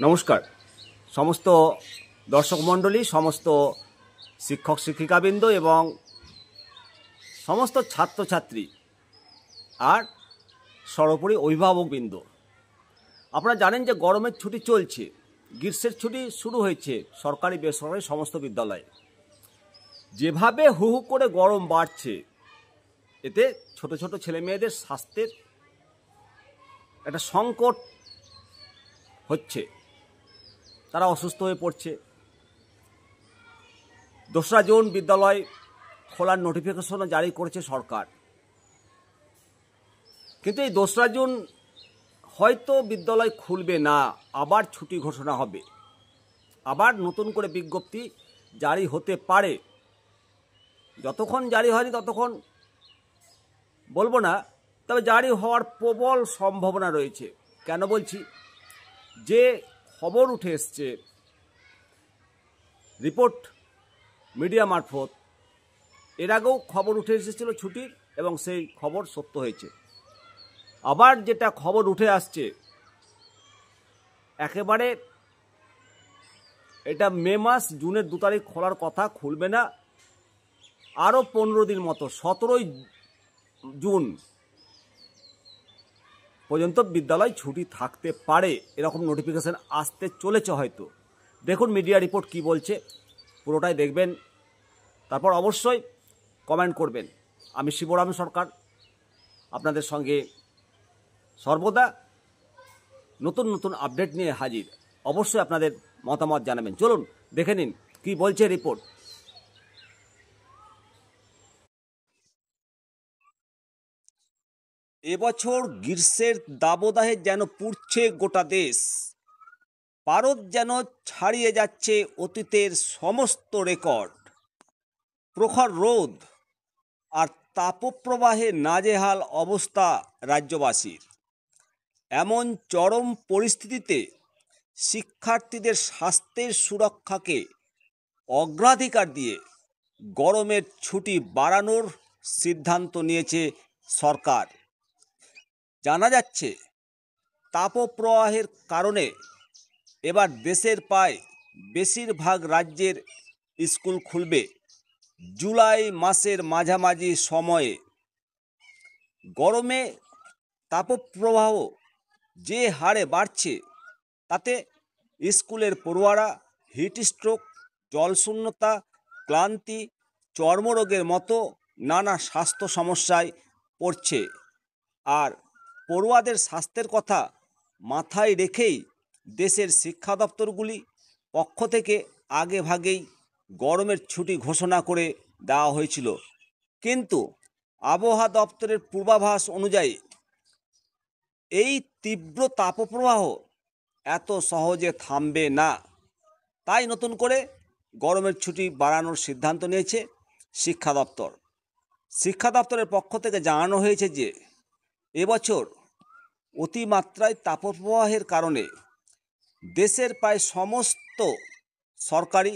নমস্কার সমস্ত দর্শক মণ্ডলী, সমস্ত শিক্ষক শিক্ষিকাবৃন্দ এবং সমস্ত ছাত্রছাত্রী আর সর্বোপরি অভিভাবকবৃন্দ। আপনারা জানেন যে গরমের ছুটি চলছে, গ্রীষ্মের ছুটি শুরু হয়েছে সরকারি বেসরকারি সমস্ত বিদ্যালয়ে। যেভাবে হু হু করে গরম বাড়ছে, এতে ছোট ছোট ছেলে মেয়েদের স্বাস্থ্যের একটা সংকট হচ্ছে, তারা অসুস্থ হয়ে পড়ছে। 2রা জুন বিদ্যালয় খোলার নোটিফিকেশনও জারি করেছে সরকার, কিন্তু এই 2রা জুন হয়তো বিদ্যালয় খুলবে না, আবার ছুটি ঘোষণা হবে, আবার নতুন করে বিজ্ঞপ্তি জারি হতে পারে। যতক্ষণ জারি হয়নি ততক্ষণ বলবো না, তবে জারি হওয়ার প্রবল সম্ভাবনা রয়েছে। কেন বলছি, যে খবর উঠে এসছে রিপোর্ট মিডিয়া মারফত, এর আগেও খবর উঠে এসেছিল ছুটির এবং সেই খবর সত্য হয়েছে। আবার যেটা খবর উঠে আসছে, একেবারে এটা মে মাস জুনের 2 তারিখ খোলার কথা, খুলবে না, আরও 15 দিন মতো 17ই জুন পর্যন্ত বিদ্যালয় ছুটি থাকতে পারে, এরকম নোটিফিকেশন আসতে চলেছে হয়তো। দেখুন মিডিয়া রিপোর্ট কি বলছে, পুরোটাই দেখবেন, তারপর অবশ্যই কমেন্ট করবেন। আমি শিবরাম সরকার আপনাদের সঙ্গে সর্বদা নতুন নতুন আপডেট নিয়ে হাজির। অবশ্যই আপনাদের মতামত জানাবেন। চলুন দেখে নিন কি বলছে রিপোর্ট। এবছর গ্রীষ্মের দাবদাহে যেন পুড়ছে গোটা দেশ, পারদ যেন ছাড়িয়ে যাচ্ছে অতীতের সমস্ত রেকর্ড। প্রখর রোদ আর তাপপ্রবাহে নাজেহাল অবস্থা রাজ্যবাসীর। এমন চরম পরিস্থিতিতে শিক্ষার্থীদের স্বাস্থ্যের সুরক্ষাকে অগ্রাধিকার দিয়ে গরমের ছুটি বাড়ানোর সিদ্ধান্ত নিয়েছে সরকার। জানা যাচ্ছে, তাপপ্রবাহের কারণে এবার দেশের প্রায় বেশিরভাগ রাজ্যের স্কুল খুলবে জুলাই মাসের মাঝামাঝি সময়ে। গরমে তাপপ্রবাহ যে হারে বাড়ছে, তাতে স্কুলের পড়ুয়ারা হিটস্ট্রোক, জলশূন্যতা, ক্লান্তি, চর্মরোগের মতো নানা স্বাস্থ্য সমস্যায় পড়ছে। আর পড়ুয়াদের স্বাস্থ্যের কথা মাথায় রেখেই দেশের শিক্ষা দপ্তরগুলি পক্ষ থেকে আগেভাগেই গরমের ছুটি ঘোষণা করে দেওয়া হয়েছিল, কিন্তু আবহাওয়া দপ্তরের পূর্বাভাস অনুযায়ী এই তীব্র তাপপ্রবাহ এত সহজে থামবে না। তাই নতুন করে গরমের ছুটি বাড়ানোর সিদ্ধান্ত নিয়েছে শিক্ষা দপ্তর। শিক্ষা দপ্তরের পক্ষ থেকে জানানো হয়েছে যে এবছর অতিমাত্রায় তাপপ্রবাহের কারণে দেশের প্রায় সমস্ত সরকারি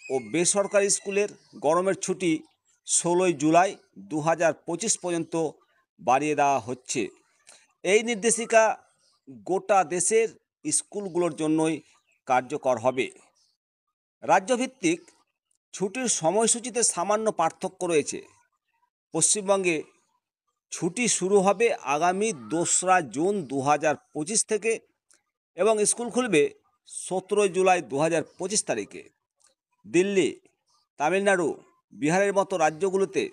ও বেসরকারি স্কুলের গরমের ছুটি 16ই জুলাই 2025 পর্যন্ত বাড়িয়ে দেওয়া হচ্ছে। এই নির্দেশিকা গোটা দেশের স্কুলগুলোর জন্যই কার্যকর হবে। রাজ্যভিত্তিক ছুটির সময়সূচিতে সামান্য পার্থক্য রয়েছে। পশ্চিমবঙ্গে ছুটি শুরু হবে আগামী 2রা জুন 2025 থেকে এবং স্কুল খুলবে 17 জুলাই 2025 তারিখে। দিল্লি, তামিলনাড়ু, বিহারের মতো রাজ্যগুলোতে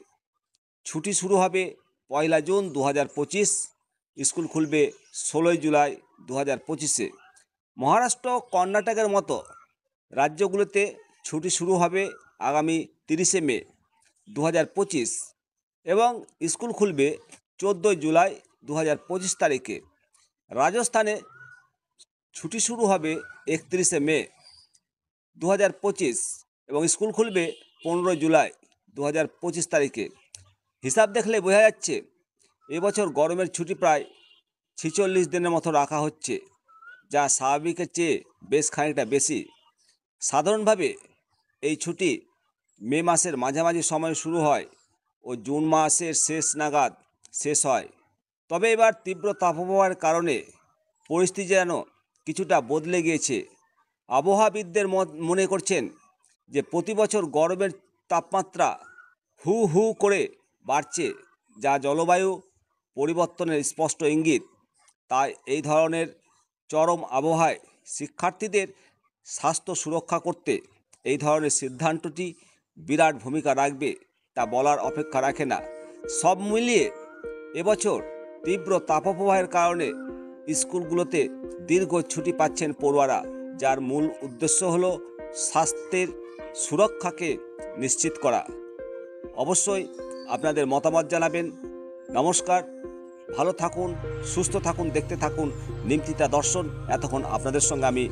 ছুটি শুরু হবে 1 জুন 2025, স্কুল খুলবে 16 জুলাই 2025-এ। মহারাষ্ট্র, কর্ণাটকের মতো রাজ্যগুলোতে ছুটি শুরু হবে আগামী 30 মে 2025 এবং স্কুল খুলবে 14 জুলাই 2025 তারিখে। রাজস্থানে ছুটি শুরু হবে 31 মে 2025 এবং স্কুল খুলবে 15 জুলাই 2025 তারিখে। হিসাব দেখলে বোঝা যাচ্ছে এবছর গরমের ছুটি প্রায় 46 দিনের মতো রাখা হচ্ছে, যা স্বাভাবিকের চেয়ে বেশ খানিকটা বেশি। সাধারণভাবে এই ছুটি মে মাসের মাঝামাঝি সময়ে শুরু হয় ও জুন মাসের শেষ নাগাদ শেষ হয়। তবে এবার তীব্র তাপপ্রবাহের কারণে পরিস্থিতি যেন কিছুটা বদলে গিয়েছে। আবহাওয়াবিদদের মনে করছেন যে প্রতি বছর গরমের তাপমাত্রা হু হু করে বাড়ছে, যা জলবায়ু পরিবর্তনের স্পষ্ট ইঙ্গিত। তাই এই ধরনের চরম আবহাওয়ায় শিক্ষার্থীদের স্বাস্থ্য সুরক্ষা করতে এই ধরনের সিদ্ধান্তটি বিরাট ভূমিকা রাখবে তা বলার অপেক্ষা রাখে না। সব মিলিয়ে এবছর তীব্র তাপপ্রবাহের কারণে স্কুলগুলোতে দীর্ঘ ছুটি পাচ্ছেন পড়ুয়ারা, যার মূল উদ্দেশ্য হলো স্বাস্থ্যের সুরক্ষাকে নিশ্চিত করা। অবশ্যই আপনাদের মতামত জানাবেন। নমস্কার, ভালো থাকুন, সুস্থ থাকুন, দেখতে থাকুন নিমতিতা দর্শন। এতক্ষণ আপনাদের সঙ্গে আমি